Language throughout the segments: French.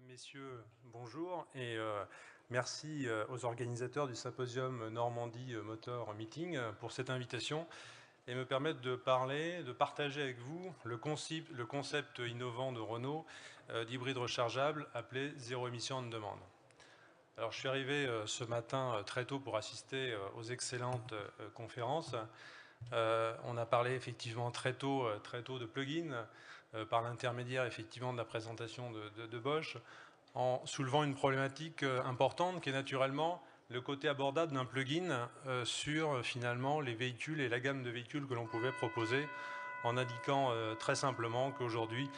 Messieurs, bonjour et merci aux organisateurs du symposium Normandie Motor Meeting pour cette invitation et me permettre de partager avec vous le concept innovant de Renault d'hybride rechargeable appelé zéro émission on demande. Alors je suis arrivé ce matin très tôt pour assister aux excellentes conférences. On a parlé effectivement très tôt de plugins par l'intermédiaire effectivement de la présentation de Bosch, en soulevant une problématique importante qui est naturellement le côté abordable d'un plugin sur finalement les véhicules et la gamme de véhicules que l'on pouvait proposer, en indiquant très simplement qu'aujourd'hui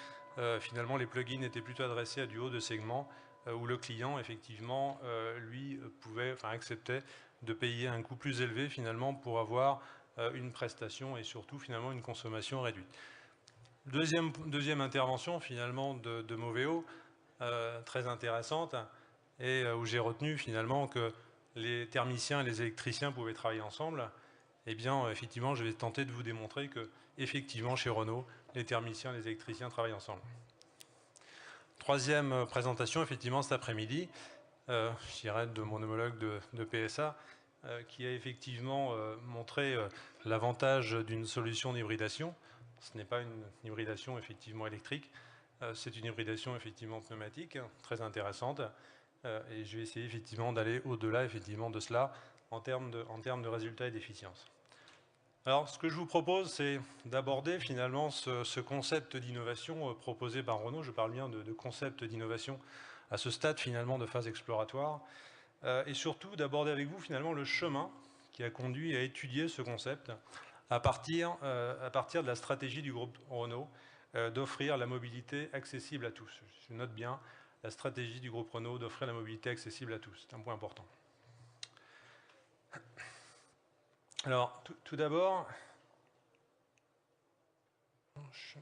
finalement les plugins étaient plutôt adressés à du haut de segment où le client effectivement lui acceptait de payer un coût plus élevé finalement pour avoir une prestation et surtout finalement une consommation réduite. Deuxième intervention finalement de Moveo, très intéressante, et où j'ai retenu finalement que les thermiciens et les électriciens pouvaient travailler ensemble. Eh bien, effectivement, je vais tenter de vous démontrer que, effectivement, chez Renault, les thermiciens et les électriciens travaillent ensemble. Troisième présentation, effectivement, cet après-midi, je dirais de mon homologue de PSA, qui a effectivement montré l'avantage d'une solution d'hybridation. Ce n'est pas une hybridation effectivement électrique, c'est une hybridation effectivement pneumatique, très intéressante, et je vais essayer effectivement d'aller au-delà effectivement de cela en termes de résultats et d'efficience. Alors, ce que je vous propose, c'est d'aborder finalement ce concept d'innovation proposé par Renault. Je parle bien de concept d'innovation à ce stade finalement de phase exploratoire, et surtout d'aborder avec vous finalement le chemin qui a conduit à étudier ce concept à partir de la stratégie du groupe Renault d'offrir la mobilité accessible à tous. Je note bien la stratégie du groupe Renault d'offrir la mobilité accessible à tous. C'est un point important. Alors, tout d'abord, je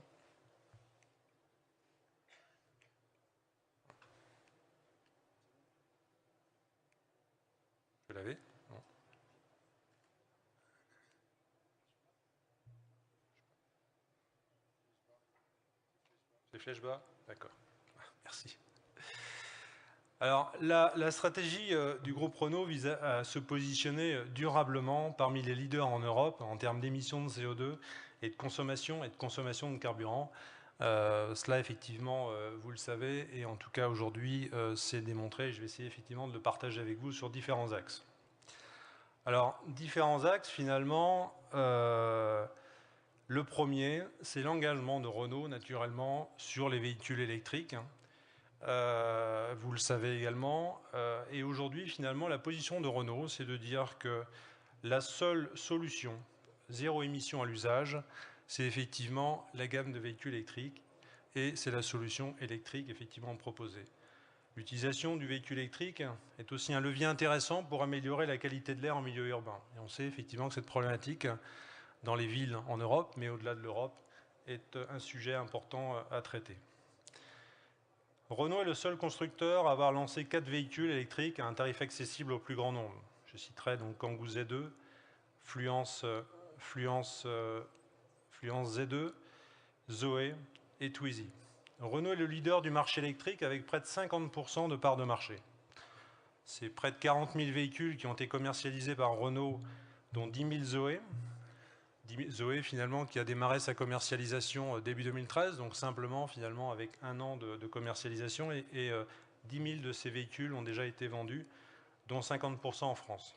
l'avais. Non. Les flèches bas. D'accord. Merci. Alors, la stratégie du groupe Renault vise à se positionner durablement parmi les leaders en Europe en termes d'émissions de CO2 et de consommation de carburant. Cela, effectivement, vous le savez, et en tout cas aujourd'hui, c'est démontré. Je vais essayer effectivement de le partager avec vous sur différents axes. Alors, différents axes, finalement. Le premier, c'est l'engagement de Renault, naturellement, sur les véhicules électriques. Vous le savez également. Et aujourd'hui, finalement, la position de Renault, c'est de dire que la seule solution zéro émission à l'usage, c'est effectivement la gamme de véhicules électriques et c'est la solution électrique effectivement proposée. L'utilisation du véhicule électrique est aussi un levier intéressant pour améliorer la qualité de l'air en milieu urbain. Et on sait effectivement que cette problématique dans les villes en Europe, mais au-delà de l'Europe, est un sujet important à traiter. Renault est le seul constructeur à avoir lancé 4 véhicules électriques à un tarif accessible au plus grand nombre. Je citerai donc Kangoo Z2, Fluence Z2, Zoé et Twizy. Renault est le leader du marché électrique avec près de 50% de part de marché. C'est près de 40 000 véhicules qui ont été commercialisés par Renault, dont 10 000 Zoé. Zoé, finalement, qui a démarré sa commercialisation début 2013, donc simplement, finalement, avec un an de commercialisation, et 10 000 de ces véhicules ont déjà été vendus, dont 50% en France.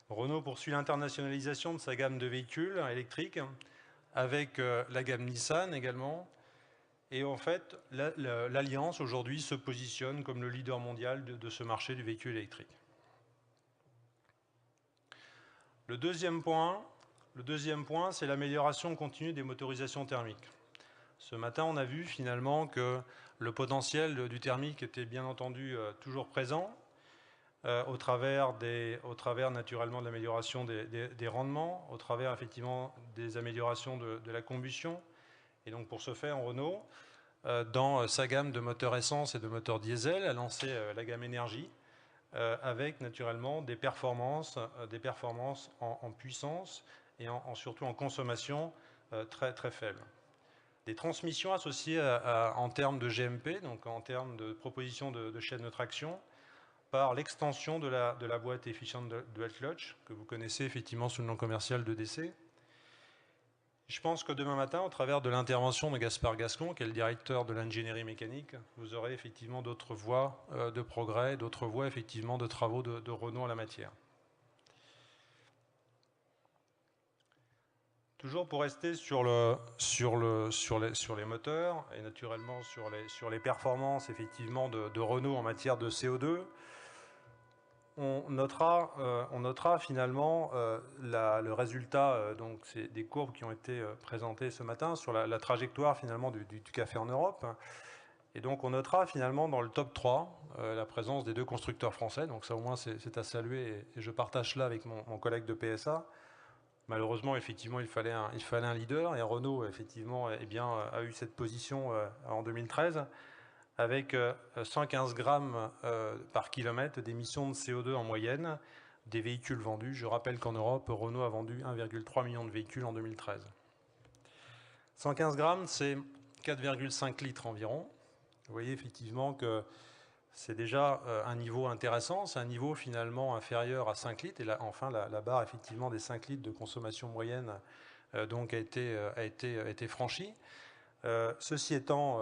Renault poursuit l'internationalisation de sa gamme de véhicules électriques, avec la gamme Nissan également, et en fait, l'Alliance, aujourd'hui, se positionne comme le leader mondial de ce marché du véhicule électrique. Le deuxième point, c'est l'amélioration continue des motorisations thermiques. Ce matin, on a vu finalement que le potentiel du thermique était bien entendu toujours présent au travers naturellement de l'amélioration des rendements, au travers effectivement des améliorations de la combustion. Et donc pour ce faire, Renault, dans sa gamme de moteurs essence et de moteurs diesel, a lancé la gamme énergie, avec naturellement des performances en puissance et surtout en consommation très très faibles. des transmissions associées en termes de GMP, donc en termes de proposition de chaîne de traction, par l'extension de la boîte efficient dual clutch, que vous connaissez effectivement sous le nom commercial de DC. Je pense que demain matin, au travers de l'intervention de Gaspard Gascon, qui est le directeur de l'ingénierie mécanique, vous aurez effectivement d'autres voies de progrès, d'autres voies effectivement de travaux de Renault en la matière. Toujours pour rester sur les moteurs et naturellement sur les performances effectivement de Renault en matière de CO2, on notera finalement le résultat, donc c'est des courbes qui ont été présentées ce matin sur la trajectoire finalement du café en Europe. Et donc on notera finalement dans le top 3 la présence des deux constructeurs français, donc ça au moins c'est à saluer et je partage cela avec mon collègue de PSA. Malheureusement, effectivement, il fallait un leader et Renault, effectivement, eh bien, a eu cette position en 2013 avec 115 grammes par kilomètre d'émissions de CO2 en moyenne des véhicules vendus. Je rappelle qu'en Europe, Renault a vendu 1,3 million de véhicules en 2013. 115 grammes, c'est 4,5 litres environ. Vous voyez effectivement que c'est déjà un niveau intéressant, c'est un niveau finalement inférieur à 5 litres, et là, enfin la barre effectivement des 5 litres de consommation moyenne donc a été franchie. Ceci étant,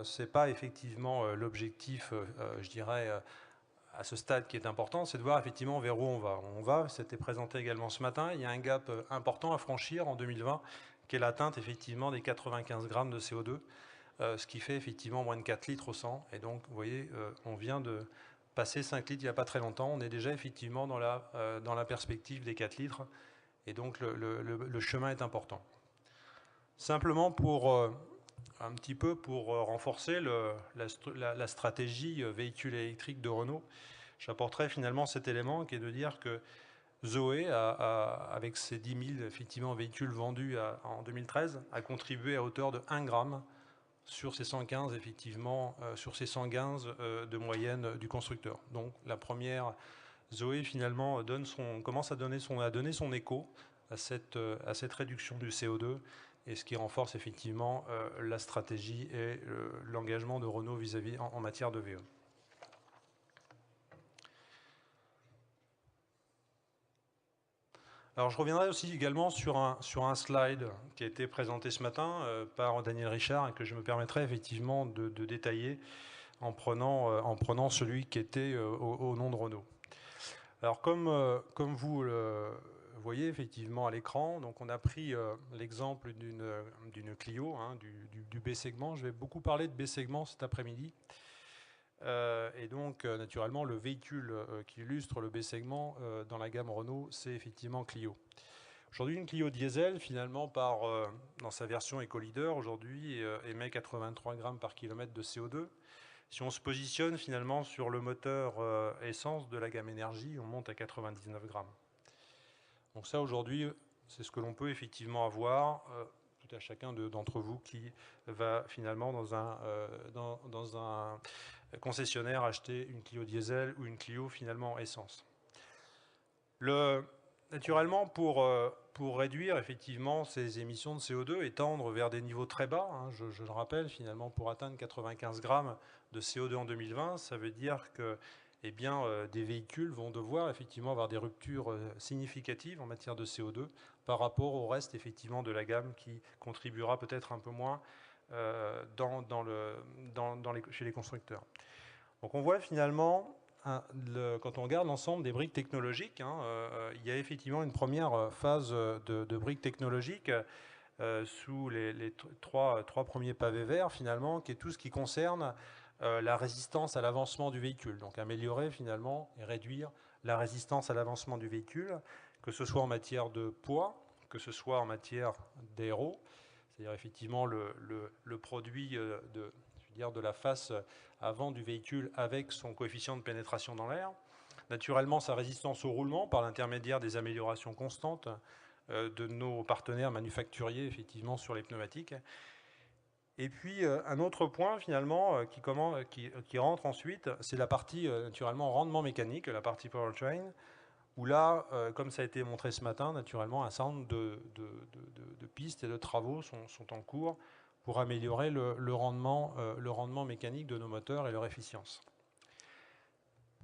ce n'est pas effectivement l'objectif, je dirais, à ce stade qui est important, c'est de voir effectivement vers où on va. On va, c'était présenté également ce matin, il y a un gap important à franchir en 2020, qui est l'atteinte effectivement des 95 grammes de CO2, ce qui fait effectivement moins de 4 litres au 100. Et donc, vous voyez, on vient de passer 5 litres il n'y a pas très longtemps. On est déjà effectivement dans la perspective des 4 litres. Et donc, le chemin est important. Simplement pour un petit peu pour renforcer la stratégie véhicule électrique de Renault, j'apporterai finalement cet élément qui est de dire que Zoé, avec ses 10 000 effectivement, véhicules vendus en 2013, a contribué à hauteur de 1 gramme sur ces 115 effectivement, sur ces 115 de moyenne du constructeur. Donc la première, Zoé finalement commence à donner son écho à cette réduction du CO2 et ce qui renforce effectivement la stratégie et l'engagement de Renault vis-à-vis en matière de VE. Alors je reviendrai aussi également sur un slide qui a été présenté ce matin par Daniel Richard et que je me permettrai effectivement de détailler en prenant celui qui était au nom de Renault. Alors comme vous le voyez effectivement à l'écran, donc on a pris l'exemple d'une Clio, hein, du B-segment. Je vais beaucoup parler de B-segment cet après-midi. Et donc, naturellement, le véhicule qui illustre le B-segment dans la gamme Renault, c'est effectivement Clio. Aujourd'hui, une Clio diesel, finalement, dans sa version éco-leader, aujourd'hui, émet 83 grammes par kilomètre de CO2. Si on se positionne, finalement, sur le moteur essence de la gamme énergie, on monte à 99 grammes. Donc ça, aujourd'hui, c'est ce que l'on peut effectivement avoir, tout à chacun d'entre vous qui va, finalement, dans un concessionnaire acheter une Clio diesel ou une Clio finalement essence. Naturellement, pour réduire effectivement ces émissions de CO2 et tendre vers des niveaux très bas, hein, je le rappelle, finalement pour atteindre 95 grammes de CO2 en 2020, ça veut dire que eh bien, des véhicules vont devoir effectivement avoir des ruptures significatives en matière de CO2 par rapport au reste effectivement de la gamme qui contribuera peut-être un peu moins chez les constructeurs. Donc on voit finalement, quand on regarde l'ensemble des briques technologiques, hein, il y a effectivement une première phase de briques technologiques sous les trois premiers pavés verts finalement, qui est tout ce qui concerne la résistance à l'avancement du véhicule. Donc améliorer finalement et réduire la résistance à l'avancement du véhicule, que ce soit en matière de poids, que ce soit en matière d'aéro, c'est-à-dire effectivement le produit de la face avant du véhicule avec son coefficient de pénétration dans l'air. Naturellement, sa résistance au roulement par l'intermédiaire des améliorations constantes de nos partenaires manufacturiers effectivement sur les pneumatiques. Et puis un autre point finalement qui rentre ensuite, c'est la partie naturellement rendement mécanique, la partie powertrain, où là, comme ça a été montré ce matin, naturellement, un certain nombre de pistes et de travaux sont en cours pour améliorer le rendement mécanique de nos moteurs et leur efficience.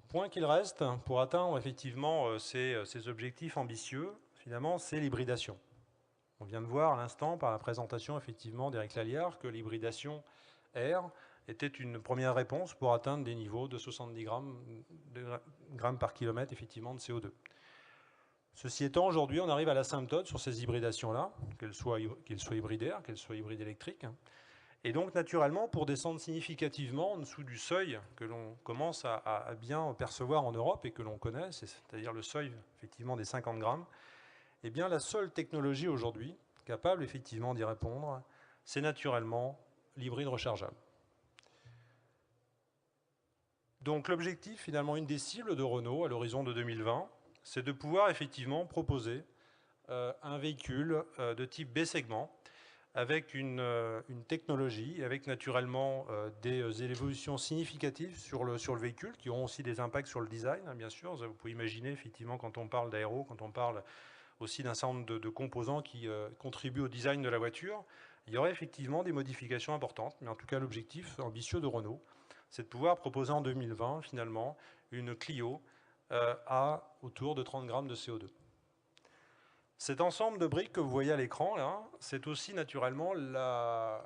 Point qu'il reste pour atteindre effectivement ces objectifs ambitieux, finalement, c'est l'hybridation. On vient de voir à l'instant par la présentation effectivement d'Éric Lalliard que l'hybridation R était une première réponse pour atteindre des niveaux de 70 grammes par kilomètre effectivement de CO2. Ceci étant, aujourd'hui, on arrive à l'asymptote sur ces hybridations-là, qu'elles soient hybrides R, qu'elles soient hybrides électriques. Et donc, naturellement, pour descendre significativement en dessous du seuil que l'on commence à bien percevoir en Europe et que l'on connaît, c'est-à-dire le seuil effectivement des 50 grammes, eh bien, la seule technologie aujourd'hui capable effectivement d'y répondre, c'est naturellement l'hybride rechargeable. Donc, l'objectif, finalement, une des cibles de Renault à l'horizon de 2020, c'est de pouvoir effectivement proposer un véhicule de type B-segment avec une technologie, avec naturellement des évolutions significatives sur le véhicule qui auront aussi des impacts sur le design, hein, bien sûr. Vous pouvez imaginer effectivement quand on parle d'aéro, quand on parle aussi d'un certain nombre de composants qui contribuent au design de la voiture, il y aurait effectivement des modifications importantes. Mais en tout cas, l'objectif ambitieux de Renault, c'est de pouvoir proposer en 2020 finalement une Clio à autour de 30 grammes de CO2. Cet ensemble de briques que vous voyez à l'écran, là, c'est aussi naturellement la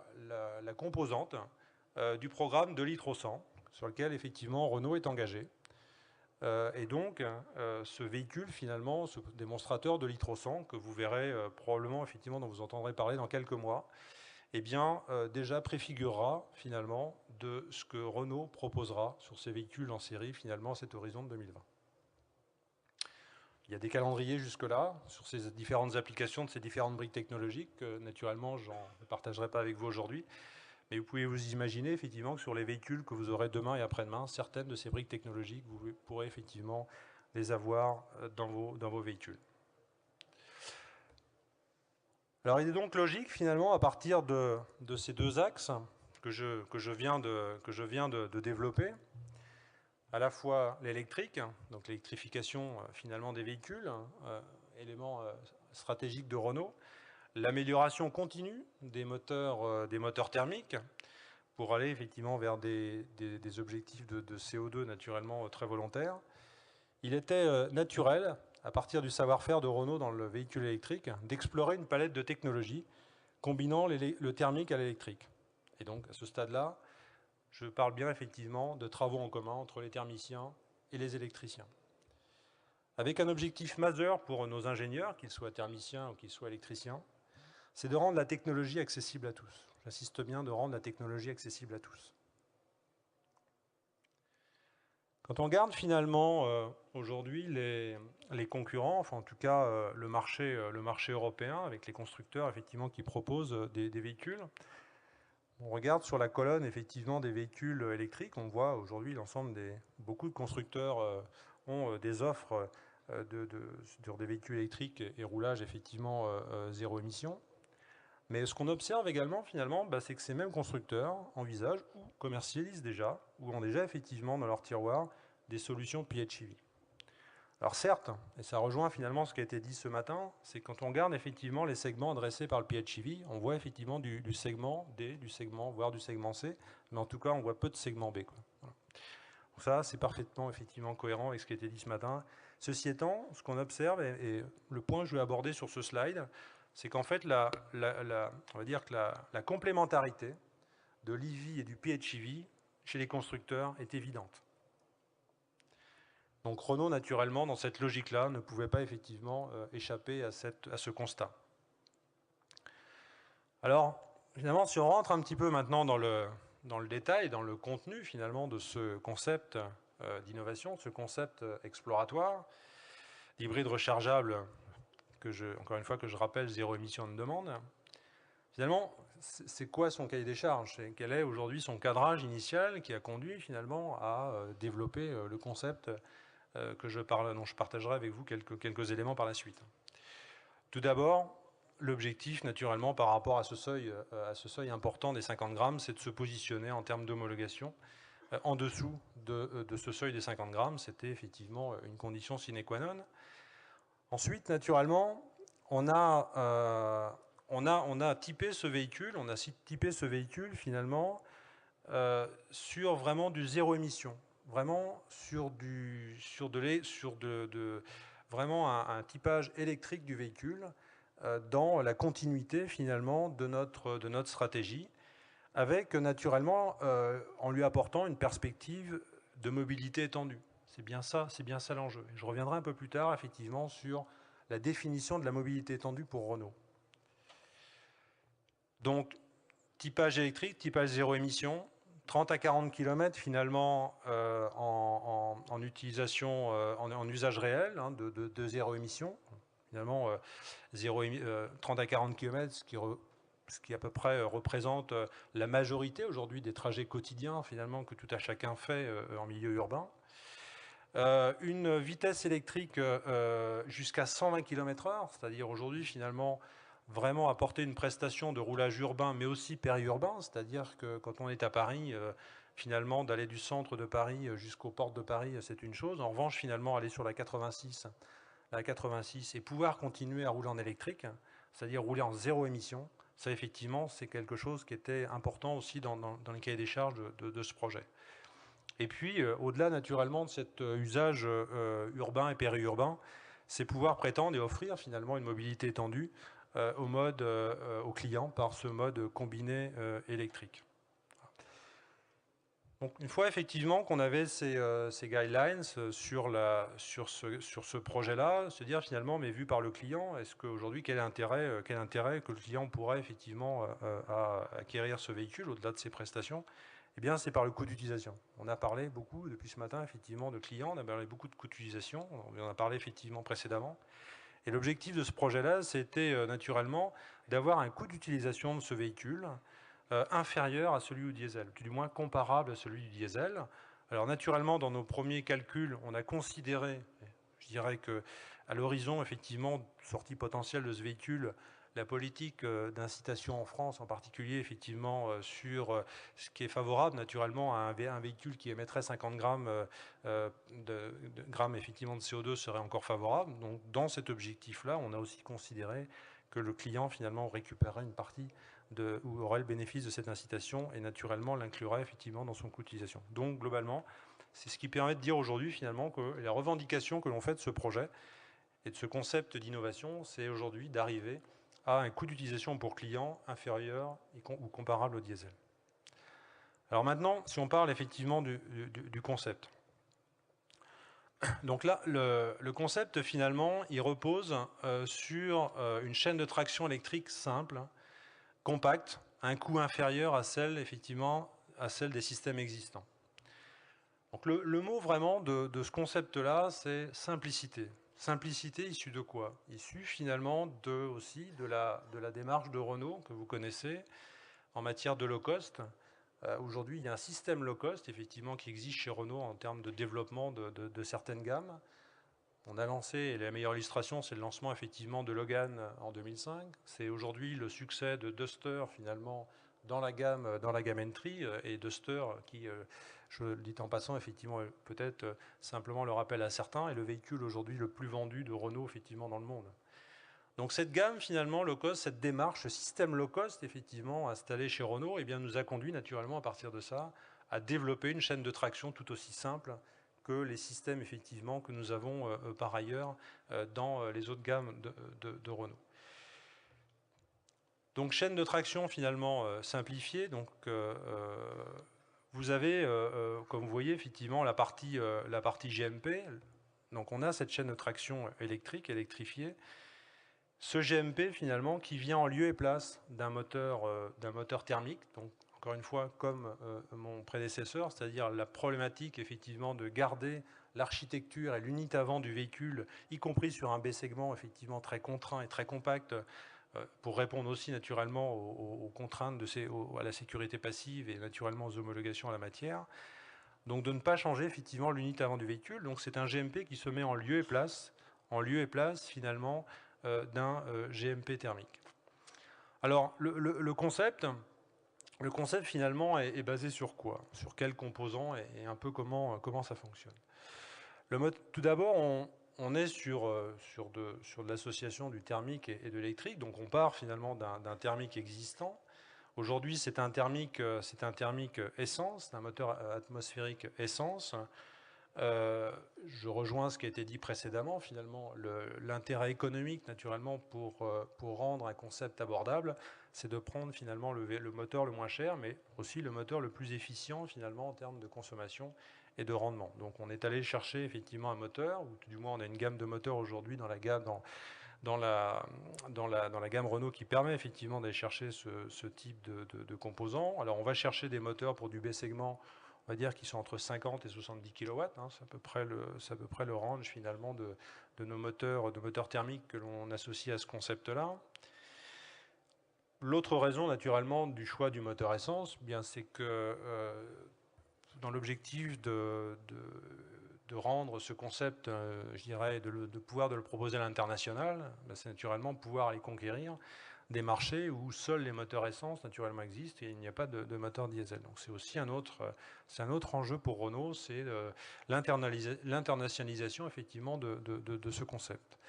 composante du programme 2 litres au 100, sur lequel effectivement Renault est engagé. Et donc, ce véhicule, finalement, ce démonstrateur 2 litres au 100, que vous verrez probablement, effectivement, dont vous entendrez parler dans quelques mois, eh bien, déjà préfigurera, finalement, de ce que Renault proposera sur ces véhicules en série, finalement, à cet horizon de 2020. Il y a des calendriers jusque-là sur ces différentes applications de ces différentes briques technologiques. Naturellement, je ne partagerai pas avec vous aujourd'hui. Mais vous pouvez vous imaginer effectivement que sur les véhicules que vous aurez demain et après-demain, certaines de ces briques technologiques, vous pourrez effectivement les avoir dans vos véhicules. Alors il est donc logique finalement à partir de ces deux axes que je viens de développer, à la fois l'électrique, donc l'électrification finalement des véhicules, élément stratégique de Renault, l'amélioration continue des moteurs thermiques pour aller effectivement vers des objectifs de CO2 naturellement très volontaires. Il était naturel, à partir du savoir-faire de Renault dans le véhicule électrique, d'explorer une palette de technologies combinant le thermique à l'électrique. Et donc à ce stade-là, je parle bien effectivement de travaux en commun entre les thermiciens et les électriciens. Avec un objectif majeur pour nos ingénieurs, qu'ils soient thermiciens ou qu'ils soient électriciens, c'est de rendre la technologie accessible à tous. J'insiste bien, de rendre la technologie accessible à tous. Quand on regarde finalement aujourd'hui les concurrents, enfin en tout cas le marché européen avec les constructeurs effectivement qui proposent des véhicules, on regarde sur la colonne effectivement des véhicules électriques, on voit aujourd'hui beaucoup de constructeurs ont des offres sur des véhicules électriques et roulage effectivement zéro émission. Mais ce qu'on observe également finalement, c'est que ces mêmes constructeurs envisagent ou commercialisent déjà, ou ont déjà effectivement dans leur tiroir des solutions PHEV. Alors certes, et ça rejoint finalement ce qui a été dit ce matin, c'est quand on regarde effectivement les segments adressés par le PHEV, on voit effectivement du segment D, voire du segment C, mais en tout cas on voit peu de segment B, quoi. Voilà. Donc ça, c'est parfaitement effectivement cohérent avec ce qui a été dit ce matin. Ceci étant, ce qu'on observe, et le point que je vais aborder sur ce slide, c'est qu'en fait, on va dire que la complémentarité de l'EV et du PHEV chez les constructeurs est évidente. Donc Renault, naturellement, dans cette logique-là, ne pouvait pas effectivement échapper à ce constat. Alors, finalement, si on rentre un petit peu maintenant dans le détail, dans le contenu, finalement, de ce concept d'innovation, ce concept exploratoire, d'hybride rechargeable, encore une fois, que je rappelle, zéro émission de demande, finalement, c'est quoi son cahier des charges? Quel est aujourd'hui son cadrage initial qui a conduit finalement à développer le concept dont je partagerai avec vous quelques éléments par la suite. Tout d'abord, l'objectif, naturellement, par rapport à ce seuil important des 50 grammes, c'est de se positionner en termes d'homologation en dessous de ce seuil des 50 grammes. C'était effectivement une condition sine qua non. Ensuite, naturellement, on a on a typé ce véhicule, finalement sur vraiment du zéro émission, vraiment vraiment un typage électrique du véhicule dans la continuité finalement de notre stratégie, avec naturellement en lui apportant une perspective de mobilité étendue. C'est bien ça l'enjeu. Je reviendrai un peu plus tard effectivement sur la définition de la mobilité étendue pour Renault. Donc, typage électrique, typage zéro émission, 30 à 40 km finalement en utilisation, en usage réel de zéro émission. Finalement, 30 à 40 km, ce qui à peu près représente la majorité aujourd'hui des trajets quotidiens finalement que tout à chacun fait en milieu urbain. Une vitesse électrique jusqu'à 120 km/h, c'est-à-dire aujourd'hui finalement vraiment apporter une prestation de roulage urbain mais aussi périurbain, c'est-à-dire que quand on est à Paris, finalement d'aller du centre de Paris jusqu'aux portes de Paris, c'est une chose. En revanche, finalement, aller sur la 86 et pouvoir continuer à rouler en électrique, c'est-à-dire rouler en zéro émission, ça effectivement c'est quelque chose qui était important aussi dans le cahier des charges de ce projet. Et puis, au-delà naturellement de cet usage urbain et périurbain, c'est pouvoir prétendre et offrir finalement une mobilité étendue au client par ce mode combiné électrique. Donc, une fois effectivement qu'on avait ces guidelines sur ce projet-là, se dire finalement, mais vu par le client, est-ce qu'aujourd'hui, quel intérêt que le client pourrait effectivement acquérir ce véhicule au-delà de ses prestations? Eh bien, c'est par le coût d'utilisation. On a parlé beaucoup depuis ce matin, effectivement, de clients, on a parlé beaucoup de coût d'utilisation, on en a parlé effectivement précédemment. Et l'objectif de ce projet-là, c'était naturellement d'avoir un coût d'utilisation de ce véhicule inférieur à celui du diesel, du moins comparable à celui du diesel. Alors naturellement, dans nos premiers calculs, on a considéré, je dirais qu'à l'horizon, effectivement, sortie potentielle de ce véhicule, la politique d'incitation en France, en particulier, effectivement, sur ce qui est favorable, naturellement, à un véhicule qui émettrait 50 grammes, effectivement, de CO2 serait encore favorable. Donc, dans cet objectif-là, on a aussi considéré que le client, finalement, récupérerait une partie ou aurait le bénéfice de cette incitation et, naturellement, l'inclurait, effectivement, dans son coût d'utilisation. Donc, globalement, c'est ce qui permet de dire aujourd'hui, finalement, que la revendication que l'on fait de ce projet et de ce concept d'innovation, c'est aujourd'hui d'arriver à un coût d'utilisation pour client inférieur ou comparable au diesel. Alors maintenant, si on parle effectivement du concept. Donc là, le concept finalement, il repose sur une chaîne de traction électrique simple, compacte, à un coût inférieur à celle des systèmes existants. Donc le mot vraiment de ce concept-là, c'est simplicité. Simplicité issue de quoi? Issue finalement aussi de la démarche de Renault que vous connaissez en matière de low cost. Aujourd'hui, il y a un système low cost effectivement qui existe chez Renault en termes de développement de certaines gammes. On a lancé, et la meilleure illustration, c'est le lancement effectivement de Logan en 2005. C'est aujourd'hui le succès de Duster finalement dans la gamme Entry, et Duster qui, je le dis en passant, effectivement, peut-être simplement le rappel à certains, est le véhicule aujourd'hui le plus vendu de Renault effectivement dans le monde. Donc cette gamme finalement low cost, cette démarche, ce système low cost effectivement installé chez Renault, eh bien, nous a conduit naturellement à partir de ça à développer une chaîne de traction tout aussi simple que les systèmes effectivement que nous avons par ailleurs dans les autres gammes de Renault. Donc chaîne de traction finalement simplifiée. Donc vous avez, comme vous voyez effectivement, la partie GMP. Donc on a cette chaîne de traction électrique, électrifiée. Ce GMP finalement qui vient en lieu et place d'un moteur thermique. Donc encore une fois, comme mon prédécesseur, c'est-à-dire la problématique effectivement de garder l'architecture et l'unité avant du véhicule, y compris sur un B-segment effectivement très contraint et très compact, pour répondre aussi naturellement aux contraintes à la sécurité passive et naturellement aux homologations à la matière. Donc de ne pas changer effectivement l'unité avant du véhicule. Donc c'est un GMP qui se met en lieu et place finalement d'un GMP thermique. Alors le concept finalement est basé sur quoi? Sur quels composants et un peu comment ça fonctionne? Tout d'abord, on est sur de l'association du thermique et de l'électrique, donc on part finalement d'un thermique existant. Aujourd'hui, c'est un thermique essence, un moteur atmosphérique essence. Je rejoins ce qui a été dit précédemment, finalement, l'intérêt économique, naturellement, pour rendre un concept abordable, c'est de prendre finalement le moteur le moins cher, mais aussi le moteur le plus efficient, finalement, en termes de consommation et de rendement. Donc on est allé chercher effectivement un moteur, ou du moins on a une gamme de moteurs aujourd'hui dans la gamme, dans la gamme Renault qui permet effectivement d'aller chercher ce type de composants. Alors on va chercher des moteurs pour du B-segment, on va dire qui sont entre 50 et 70 kW, hein, c'est à peu près le range finalement de nos moteurs thermiques que l'on associe à ce concept-là. L'autre raison naturellement du choix du moteur essence, bien c'est que dans l'objectif de rendre ce concept, je dirais, de pouvoir de le proposer à l'international, ben c'est naturellement pouvoir aller conquérir des marchés où seuls les moteurs essence naturellement existent et il n'y a pas de moteur diesel. Donc c'est aussi un autre enjeu pour Renault, c'est l'internationalisation effectivement de ce concept.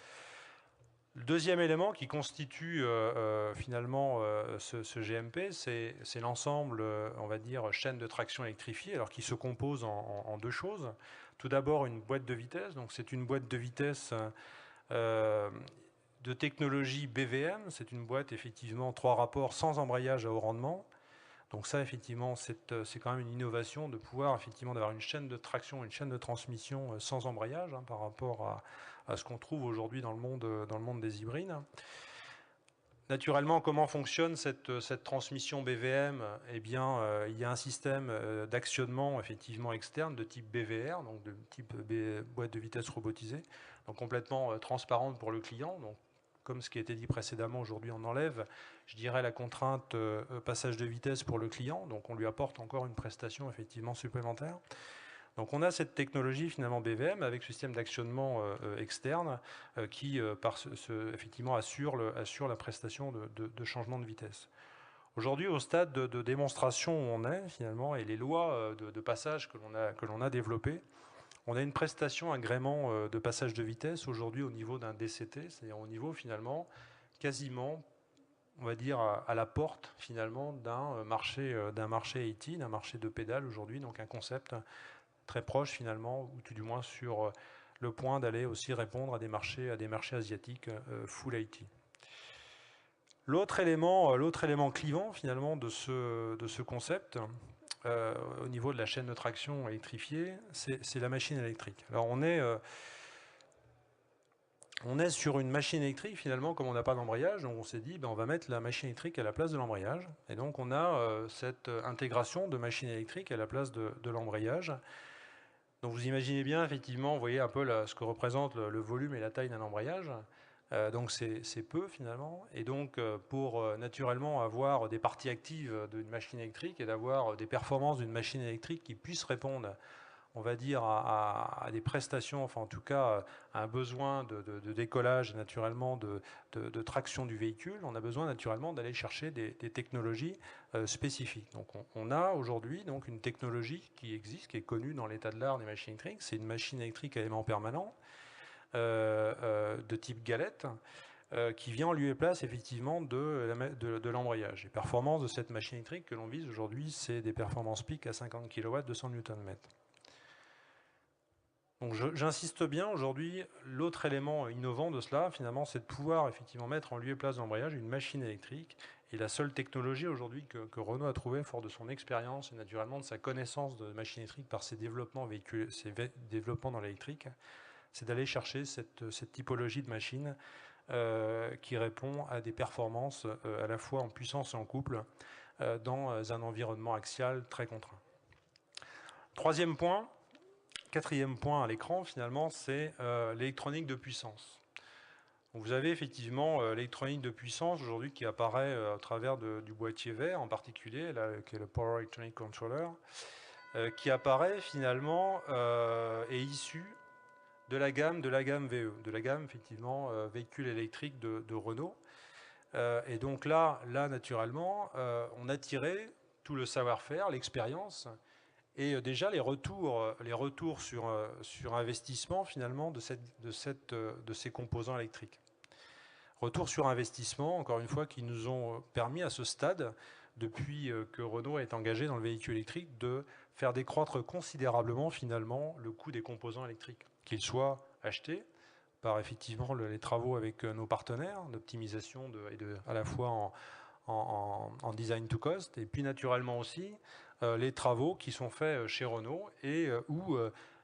Le deuxième élément qui constitue finalement ce GMP, c'est l'ensemble, on va dire, chaîne de traction électrifiée, alors qui se compose en deux choses. Tout d'abord, une boîte de vitesse. Donc c'est une boîte de vitesse de technologie BVM. C'est une boîte, effectivement, 3 rapports sans embrayage à haut rendement. Donc ça, effectivement, c'est quand même une innovation de pouvoir, effectivement, d'avoir une chaîne de traction, une chaîne de transmission sans embrayage, hein, par rapport à ce qu'on trouve aujourd'hui dans le monde des hybrides. Naturellement, comment fonctionne cette transmission BVM? Eh bien, il y a un système d'actionnement effectivement externe de type BVR, donc de type boîte de vitesse robotisée, donc complètement transparente pour le client. Donc, comme ce qui a été dit précédemment, aujourd'hui on enlève, je dirais, la contrainte passage de vitesse pour le client, donc on lui apporte encore une prestation effectivement supplémentaire. Donc on a cette technologie finalement BVM avec ce système d'actionnement externe qui effectivement assure la prestation de changement de vitesse. Aujourd'hui, au stade de démonstration où on est finalement et les lois de passage que l'on a développées, on a une prestation agrément de passage de vitesse aujourd'hui au niveau d'un DCT, c'est-à-dire au niveau finalement quasiment, on va dire, à la porte finalement d'un marché IT, d'un marché de pédales aujourd'hui, donc un concept très proche finalement, ou tout du moins sur le point d'aller aussi répondre à des marchés asiatiques full IT. L'autre élément clivant finalement de ce concept, au niveau de la chaîne de traction électrifiée, c'est la machine électrique. Alors on est sur une machine électrique finalement, comme on n'a pas d'embrayage, donc on s'est dit ben, on va mettre la machine électrique à la place de l'embrayage, et donc on a cette intégration de machine électrique à la place de l'embrayage. Donc vous imaginez bien, effectivement, vous voyez un peu ce que représente le volume et la taille d'un embrayage. Donc c'est peu finalement. Et donc pour naturellement avoir des parties actives d'une machine électrique et d'avoir des performances d'une machine électrique qui puissent répondre, on va dire, à des prestations, enfin en tout cas à un besoin de décollage et naturellement de traction du véhicule, on a besoin naturellement d'aller chercher des technologies spécifiques. Donc on a aujourd'hui donc une technologie qui existe, qui est connue dans l'état de l'art des machines électriques, c'est une machine électrique à éléments permanents de type galette, qui vient en lieu et place effectivement de l'embrayage. Les performances de cette machine électrique que l'on vise aujourd'hui, c'est des performances pic à 50 kW, 200 Nm. Donc j'insiste bien aujourd'hui, l'autre élément innovant de cela, finalement, c'est de pouvoir effectivement mettre en lieu et place de l'embrayage une machine électrique. Et la seule technologie aujourd'hui que Renault a trouvé, fort de son expérience et naturellement de sa connaissance de machine électrique par ses développements dans l'électrique, c'est d'aller chercher cette typologie de machine qui répond à des performances à la fois en puissance et en couple dans un environnement axial très contraint. Quatrième point à l'écran, finalement, c'est l'électronique de puissance. Donc vous avez effectivement l'électronique de puissance aujourd'hui qui apparaît à travers du boîtier vert en particulier, là, qui est le Power Electronic Controller, qui apparaît finalement est issu de la gamme VE, de la gamme effectivement véhicule électrique de Renault. Et donc là naturellement, on a tiré tout le savoir-faire, l'expérience, Et déjà les retours sur investissement finalement de ces composants électriques. Retour sur investissement, encore une fois, qui nous ont permis à ce stade, depuis que Renault est engagé dans le véhicule électrique, de faire décroître considérablement finalement le coût des composants électriques, qu'ils soient achetés par effectivement les travaux avec nos partenaires d'optimisation à la fois en design to cost, et puis naturellement aussi les travaux qui sont faits chez Renault et où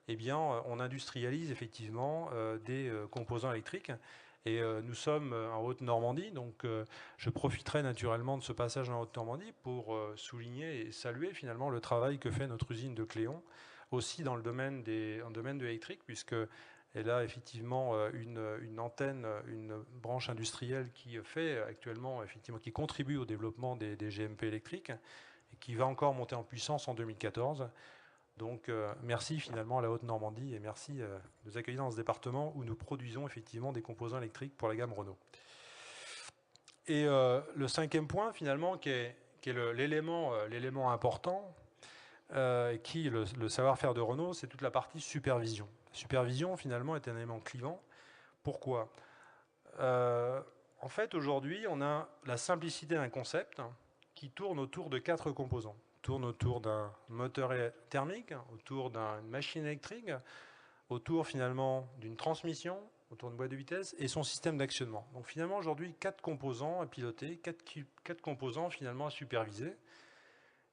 eh bien, on industrialise effectivement des composants électriques. Et nous sommes en Haute-Normandie, donc je profiterai naturellement de ce passage en Haute-Normandie pour souligner et saluer finalement le travail que fait notre usine de Cléon, aussi dans le domaine de l'électrique, puisque elle a effectivement une antenne, une branche industrielle qui fait actuellement, effectivement, qui contribue au développement des GMP électriques et qui va encore monter en puissance en 2014. Donc merci finalement à la Haute-Normandie et merci de nous accueillir dans ce département où nous produisons effectivement des composants électriques pour la gamme Renault. Et le cinquième point finalement qui est l'élément important, qui le savoir-faire de Renault, c'est toute la partie supervision. La supervision finalement est un élément clivant. Pourquoi ? En fait aujourd'hui on a la simplicité d'un concept qui tourne autour de 4 composants. Tourne autour d'un moteur thermique, autour d'une machine électrique, autour finalement d'une transmission, autour d'une boîte de vitesse et son système d'actionnement. Donc finalement aujourd'hui 4 composants à piloter, 4 composants finalement à superviser.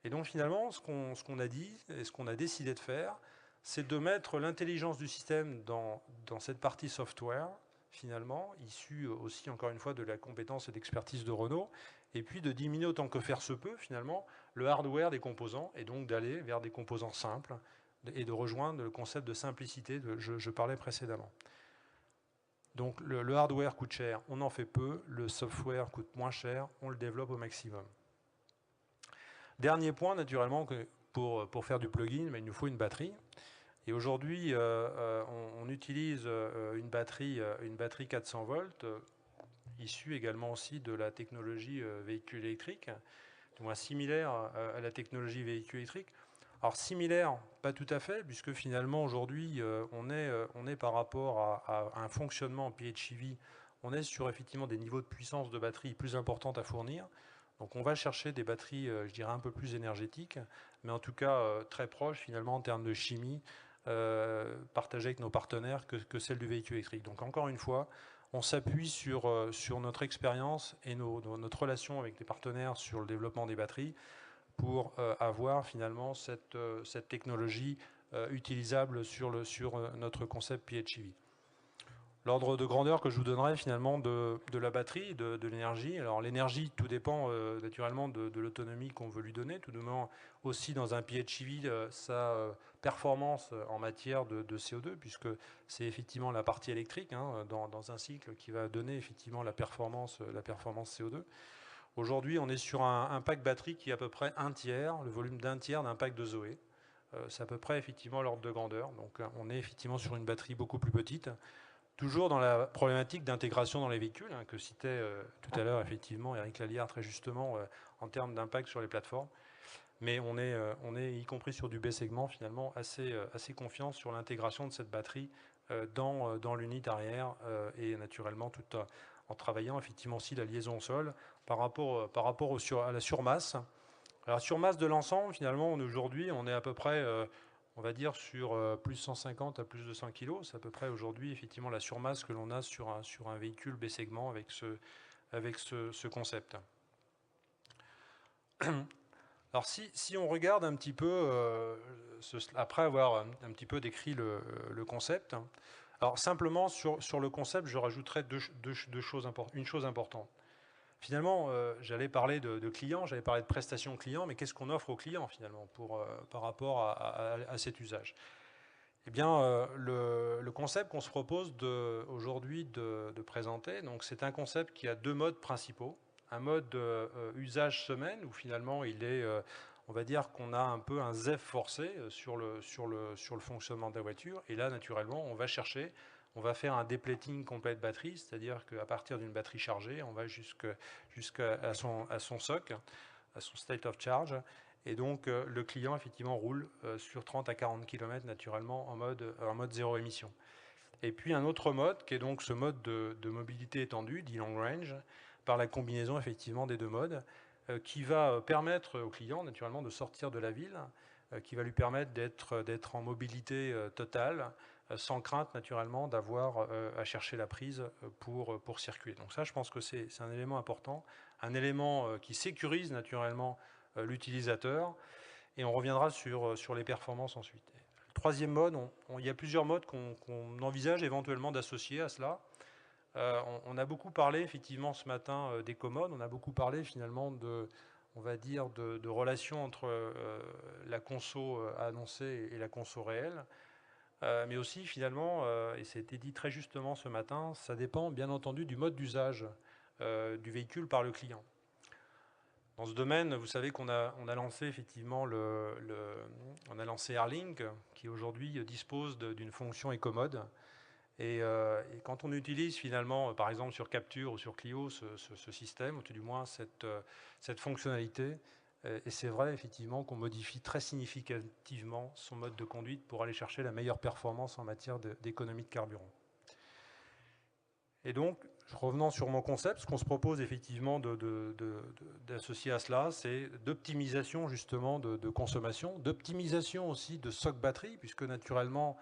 Et donc finalement ce qu'on a dit et ce qu'on a décidé de faire, c'est de mettre l'intelligence du système dans cette partie software finalement, issue aussi encore une fois de la compétence et d'expertise de Renault, et puis de diminuer autant que faire se peut finalement le hardware des composants, et donc d'aller vers des composants simples, et de rejoindre le concept de simplicité dont je parlais précédemment. Donc le hardware coûte cher, on en fait peu, le software coûte moins cher, on le développe au maximum. Dernier point, naturellement, que pour faire du plugin, il nous faut une batterie. Et aujourd'hui, on utilise une batterie 400 volts, issue également aussi de la technologie véhicule électrique, du moins similaire à la technologie véhicule électrique. Alors similaire, pas tout à fait, puisque finalement aujourd'hui, on est par rapport à un fonctionnement en PHEV, on est sur effectivement des niveaux de puissance de batterie plus importantes à fournir. Donc on va chercher des batteries, je dirais, un peu plus énergétiques, mais en tout cas très proches finalement en termes de chimie, partagées avec nos partenaires que celle du véhicule électrique. Donc encore une fois, on s'appuie sur notre expérience et notre relation avec les partenaires sur le développement des batteries pour avoir finalement cette technologie utilisable sur notre concept PHEV. L'ordre de grandeur que je vous donnerai finalement de la batterie, de l'énergie. Alors l'énergie, tout dépend naturellement de l'autonomie qu'on veut lui donner, tout dépend aussi dans un PHEV sa performance en matière de CO2, puisque c'est effectivement la partie électrique dans un cycle qui va donner effectivement la performance CO2. Aujourd'hui, on est sur un pack batterie qui est à peu près le volume d'un tiers d'un pack de Zoé. C'est à peu près effectivement l'ordre de grandeur. Donc on est effectivement sur une batterie beaucoup plus petite. Toujours dans la problématique d'intégration dans les véhicules, que citait tout à l'heure effectivement Eric Lalliard très justement en termes d'impact sur les plateformes. Mais on est y compris sur du B-segment finalement assez confiant sur l'intégration de cette batterie dans l'unité arrière et naturellement tout en travaillant effectivement aussi la liaison au sol par rapport à la surmasse. Alors la surmasse de l'ensemble finalement aujourd'hui on est à peu près on va dire sur plus 150 à plus de 100 kg. C'est à peu près aujourd'hui effectivement la surmasse que l'on a sur un véhicule B-segment avec ce concept. Alors si on regarde un petit peu, après avoir un petit peu décrit le concept, alors simplement sur le concept, je rajouterai une chose importante. Finalement, j'allais parler de clients, j'allais parler de prestations clients, mais qu'est-ce qu'on offre aux clients finalement par rapport à cet usage ? Eh bien, le concept qu'on se propose aujourd'hui de présenter, donc c'est un concept qui a 2 modes principaux. Un mode usage semaine où finalement on va dire qu'on a un peu un ZEF forcé sur le fonctionnement de la voiture. Et là, naturellement, on va faire un dépleting complet de batterie, c'est-à-dire qu'à partir d'une batterie chargée, on va jusqu'à son SOC, à son state of charge. Et donc, le client, effectivement, roule sur 30 à 40 km naturellement en mode zéro émission. Et puis, un autre mode, qui est donc ce mode de mobilité étendue, dit long range, par la combinaison, effectivement, des deux modes, qui va permettre au client, naturellement, de sortir de la ville, qui va lui permettre d'être en mobilité totale, sans crainte, naturellement, d'avoir à chercher la prise pour circuler. Donc ça, je pense que c'est un élément important, un élément qui sécurise, naturellement, l'utilisateur, et on reviendra sur les performances ensuite. Le troisième mode, il y a plusieurs modes qu'on envisage éventuellement d'associer à cela. On a beaucoup parlé effectivement ce matin d'éco-mode, on a beaucoup parlé finalement on va dire de relations entre la conso annoncée et la conso réelle, mais aussi finalement, et ça a été dit très justement ce matin, ça dépend bien entendu du mode d'usage du véhicule par le client. Dans ce domaine, vous savez qu'on a lancé effectivement on a lancé Airlink, qui aujourd'hui dispose d'une fonction éco-mode. Et quand on utilise finalement, par exemple sur Capture ou sur Clio, ce système, ou tout du moins cette fonctionnalité, et c'est vrai effectivement qu'on modifie très significativement son mode de conduite pour aller chercher la meilleure performance en matière d'économie de carburant. Et donc, revenant sur mon concept, ce qu'on se propose effectivement d'associer à cela, c'est d'optimisation justement de consommation, d'optimisation aussi de stock batterie, puisque naturellement,